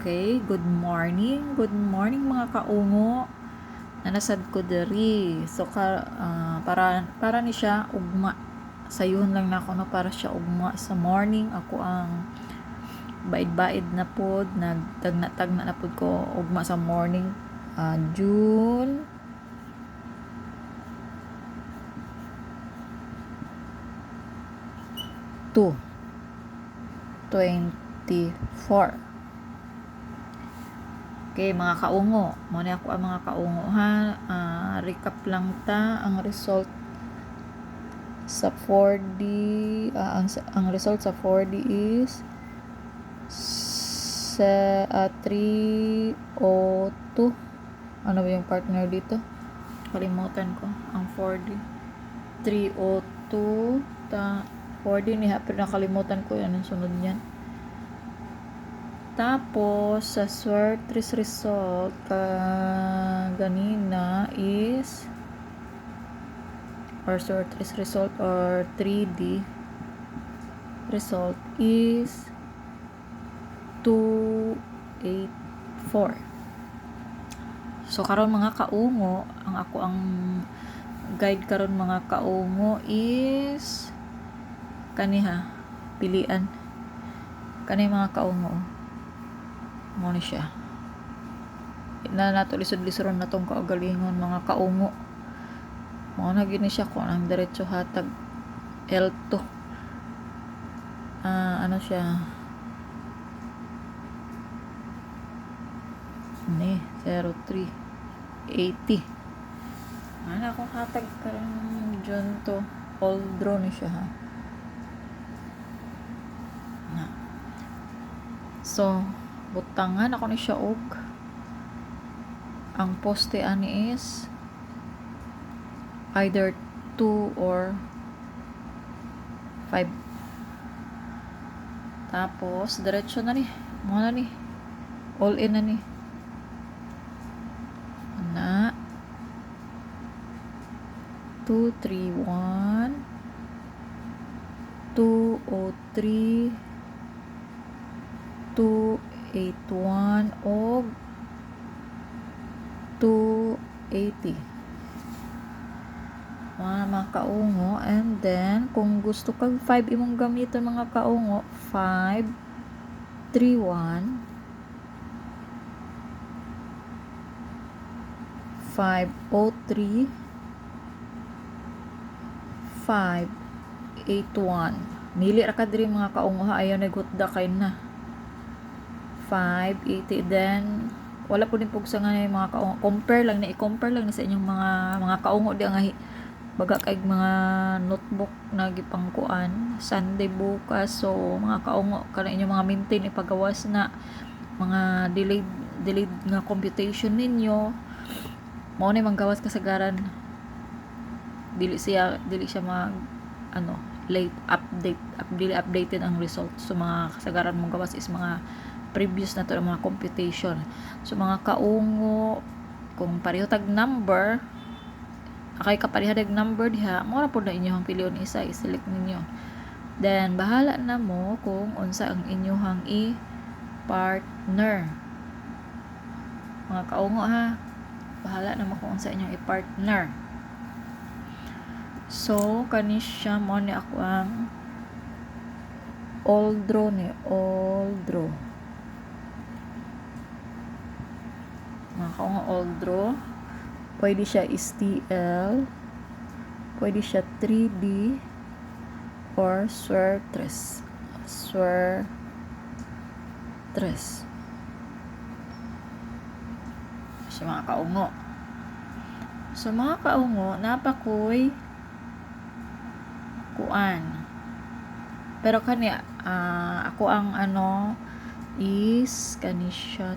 Okay, good morning. Good morning mga kaungo. Nanasad ko diri. So para ni siya ugma. Sayuhon lang na ako no para siya ugma sa morning. Ako ang baid-baid na pod, nagtagna-tagna na pod ko ugma sa morning. June 2, 24. Okay, mga kaungo. Muna ako ang mga kaungo ha. Recap lang ta ang result sa 4D. Ang result sa 4D is sa 302. Ano ba yung partner dito? Kalimutan ko. Ang 4D. 302. 4D ni pero nakalimutan ko yan. Ang sunod niyan. Tapos, sa Swertres result, ganina is, or Swertres result, or 3D result is 284. So, karon mga kaungo, ang guide karon mga kaungo is, kaniha, pilian. Kani mga kaungo. Mo ni siya. Na nato lisod-lisoron na tong kaugalingon mga kaungo. Mo na gini siya kung ang diretso hatag L2. Ano siya? Ni 03 80. Ana kung hatag karong John to all draw ni siya ha. Na. So butangan ako ni siya og ang poste ani is either 2 or 5. Tapos diretso na ni mo na ni all in na ni na 231 203 281 o 280 mga kaungo. And then kung gusto kag 5 imong gamiton mga kaungo, 5 3 1 503 581. Nili ra ka diri mga kaungo ha, ayaw nagutda kay na 580. Then wala po din pugsa nga yung mga kaungo, compare lang na i-compare lang na sa inyong mga kaungo di nga baga kay mga notebook na gipangkuan Sunday bukas. So mga kaungo kana inyong mga maintain ipagawas na mga delayed nga computation ninyo mao ni manggawas kasagaran dili siya mag late updated ang result. So mga kasagaran mong gawas is mga previous na to mga computation. So mga kaungo, kung pareho tag number, akay kapareha tag number diha, mo ra pud na inyong pilion isa, i-select ninyo. Then bahala na mo kung unsa ang inyong i-partner. Mga kaungo ha, bahala na mo kung unsa inyong i-partner. So kani siya mo ni ako ang all draw ni all draw. Mga kaungo all draw. Pwede siya STL, pwede siya 3D, or Swertres. Siya mga kaungo. So mga kaungo, napakoy kuan. Pero kani ako ang is kani siya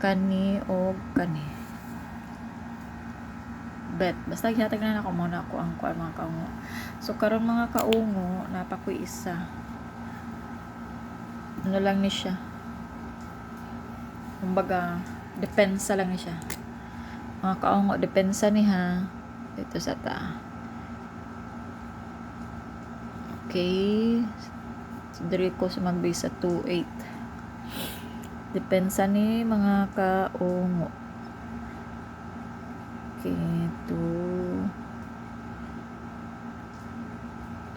kani o kani. Bet basta gihatag na ako muna ako ang kuan mga kaungo. So karon mga kaungo, napakoy isa. Ano lang ni siya. Kumbaga depensa lang ni siya. Mga kaungo, depensa ni ha. Ito sa ta. Okay. So, diri ko sa mag-base sa 28. Depensa ni mga kaungo. Okay, 2,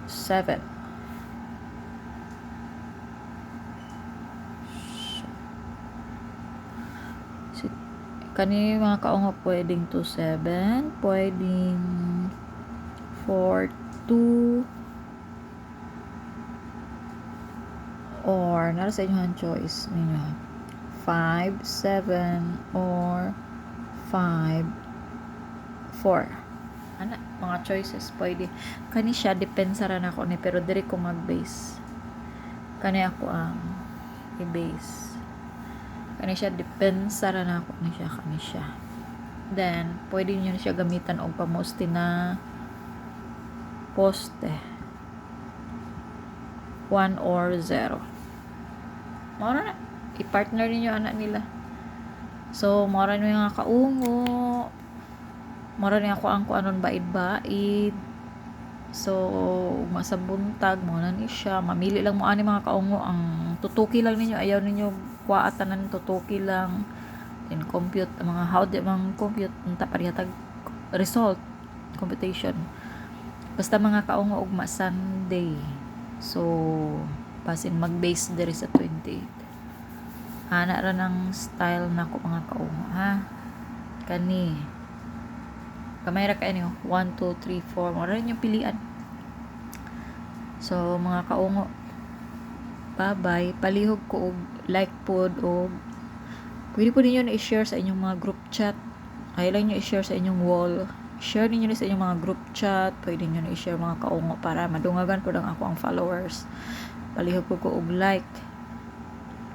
7. Kani mga kaungo pwedeng 2, 7, pwedeng 4, 2, or nara sa inyo ang choice ninyo 5, 7, or 5, 4. Ana, mga choices pwede. Kani siya depensa ra nako ni pero diri ko mag-base. Kani ako ang i-base. Kani siya depensa ra nako ni siya kani siya. Then pwede niyo siya gamitan og pamoste na poste 1 or 0. Mao na i-partner ninyo anak nila. So mao ra ni mga kaungo. Mora ni ako ang kuanon baid-baid. So, sa buntag mo na ni siya. Mamili lang mo ani mga kaungo. Ang tutuki lang ninyo. Ayaw ninyo kuwaatan na tutuki lang. Then, compute. Mga how di mang compute. Unta parihatag result. Computation. Basta mga kaungo ugma Sunday. So, pasin mag-base diri sa 28. Hana ra ng style na ko mga kaungo. Ha? Kani. Kamay ra kayo 1, 2, 3, 4 mo rin yung pilian. So mga kaungo, bye bye. Palihog ko og like pod og pwede po ninyo na i-share sa inyong mga group chat. Ay lang nyo i-share sa inyong wall. Share ninyo sa inyong mga group chat. Pwede nyo na i-share mga kaungo para madungagan po lang ako ang followers. Palihog ko og like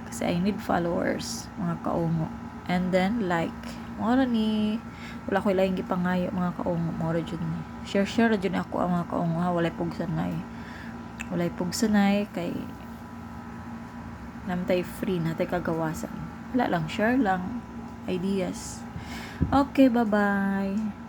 kasi I need followers mga kaungo. And then like mora ni wala ko laing gipangayo mga kaungo mora jud ni share jud ako ang mga kaungo ha walay pugsanay kay namtay free natay kagawasan wala lang share lang ideas. Okay, bye bye.